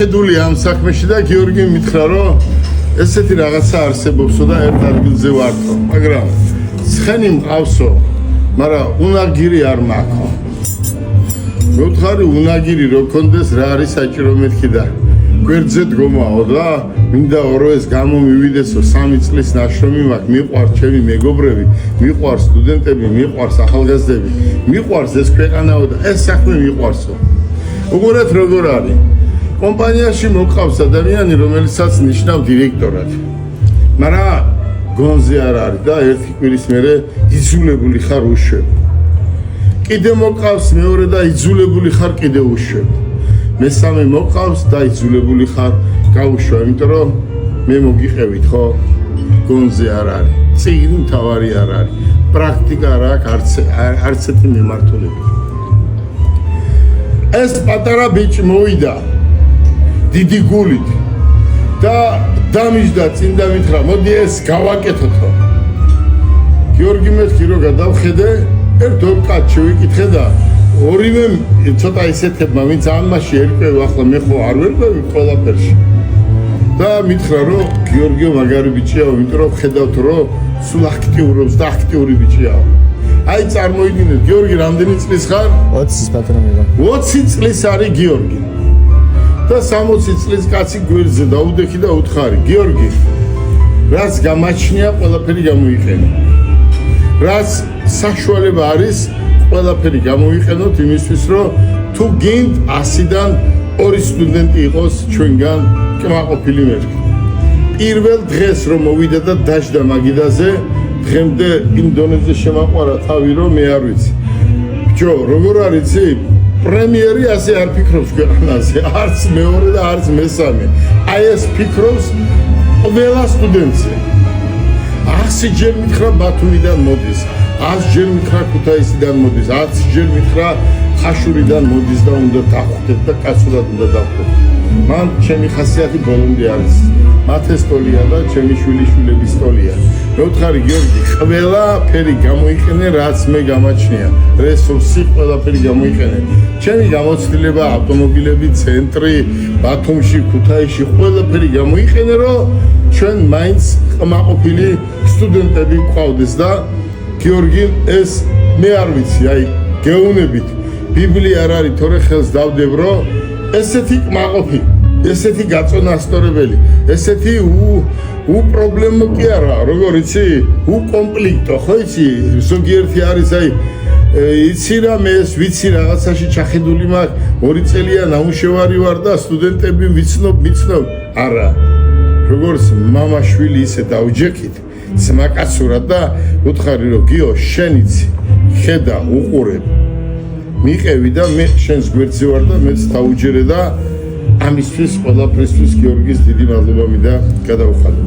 Eduli am საქმეში და გიორგი მითხრა რომ ესეთი რაღაცა არსებობსო და ერთ ადგილზე ვარდო, მაგრამ ცხენი მყავსო, მაგრამ უნაგირი არ მაქვს. მევთხარი უნაგირი რო კონდეს რა არის საჭირო მეთქი და გვერდზე დგომაო და მინდა ოროეს გამომივიდესო 3 წლის ნაშრომი მაქვს, მიყვარს ჩემი მეგობრები, მიყვარს სტუდენტები, მიყვარს ახალგაზრდები, მიყვარს ეს ქვეყანაო და ეს საქმე მიყვარსო. უყურეთ როგორ არის. Კომპანიაში მოყავს ადამიანი, რომელსაც ნიშნავ დირექტორად. მაგრამ გონზე არ არის და ერთი კვირის მერე იძულებული ხარ უშვებ. კიდე მოყავს მეორე და იძულებული ხარ კიდე უშვებ. მესამე მოყავს და იძულებული ხარ გაუშვა, იმიტომ რომ მე მოგიყევით ხო? გონზე არ არის. წიგნი მთავარი არ არის. პრაქტიკა არ აქვს არც ერთი მიმართულება. ეს პატარა ბიჭი მოვიდა დიდი გულით და დამიჯდა წინ და მითხრა მოდი ეს გავაკეთოთო. გიორგი მეთქი რომ გადავხედე, ერთ ორ კაც შევიკითხე და ორივე ცოტა ისეთებმა ვინც ამაში ერკვევ ახლა მე ხო არ ვერკვევი ყველაფერში. და მითხრა რომ გიორგიო მაგარი ბიჭია, იმიტომ რომ ხედავთ რომ სულ აქტიურობს და აქტიური ბიჭია. აი წარმოიდგინეთ გიორგი რამდენი წლის ხარ? 20 წლის პატრონია. 20 წლის არის გიორგი. და 60 წლის კაცი გვერდზე დაუდექი და უთხარი გიორგი რაც გამაჩნია ყველაფერი გამოიყენე რაც საშუალება არის ყველაფერი გამოიყენოთ იმისთვის რომ თუ გინდ 100-დან 2 სტუდენტი იყოს ჩვენგან კმაყოფილი მეთქი პირველ დღეს რომ მოვიდა და დაждდა მაგიდაზე დღემდე იმ დონეზე შემაყვარა თავი რომ მე არ ვიცი ბიჭო როგორ არის იცი პრემიერი ასე არ ფიქრობს ქვეყანაზე, არც მეორე და არც მესამე. აი ეს ფიქრობს ყველა სტუდენტზე. 100 ჯერ მითხრა ბათუმიდან მოდის, 100 ჯერ მითხრა ქუთაისიდან მოდის, 100 ჯერ მითხრა ხაშურიდან მოდის და უნდა დახვდეთ და კაცურად უნდა დახვდეთ. მან ჩემი ხასიათი ბოლომდე არის. მათეს ტოლია და ჩემი შვილიშვილების ტოლია. მევთხარი გიორგი, ყველაფერი გამოიყენე, რაც მე გამაჩნია. რესურსი ყველაფერი გამოიყენე. ჩემი გამოცდილება, ავტომობილები, ცენტრი, ბათუმში, ქუთაისში, ყველაფერი გამოიყენე, რომ ჩვენ მაინც ყმაყოფილი სტუდენტები გვყავდეს და გიორგი ეს მე არ ვიცი, აი გეუნებით. ბიბლია არ არის, თორე ხელს დავდებ, რომ ესეთი ყმაყოფი ესეთი გაწონასწორებელი, ესეთი უპრობლემო კი არა, როგორ იცი, უკომპლიქტო, ხო იცი, ზოგიერთი არის აი იცი რა მე ეს ვიცი რაღაცაში ჩახედული მაქვს, 2 წელია ნამუშევარი ვარ და სტუდენტები ვიცნობ, არა. როგორც მამაშვილი ისე დავჯექით, ძმაკაცურად და უთხარი რომ გიო შენიცი, ხედა, უყურებ. მიყევი და მე შენს გვერდზე ვარ და მეც დავუჯერე და ამისთვის ყველაფრისთვის გიორგის დიდი მადლობა მინდა გადავხადო.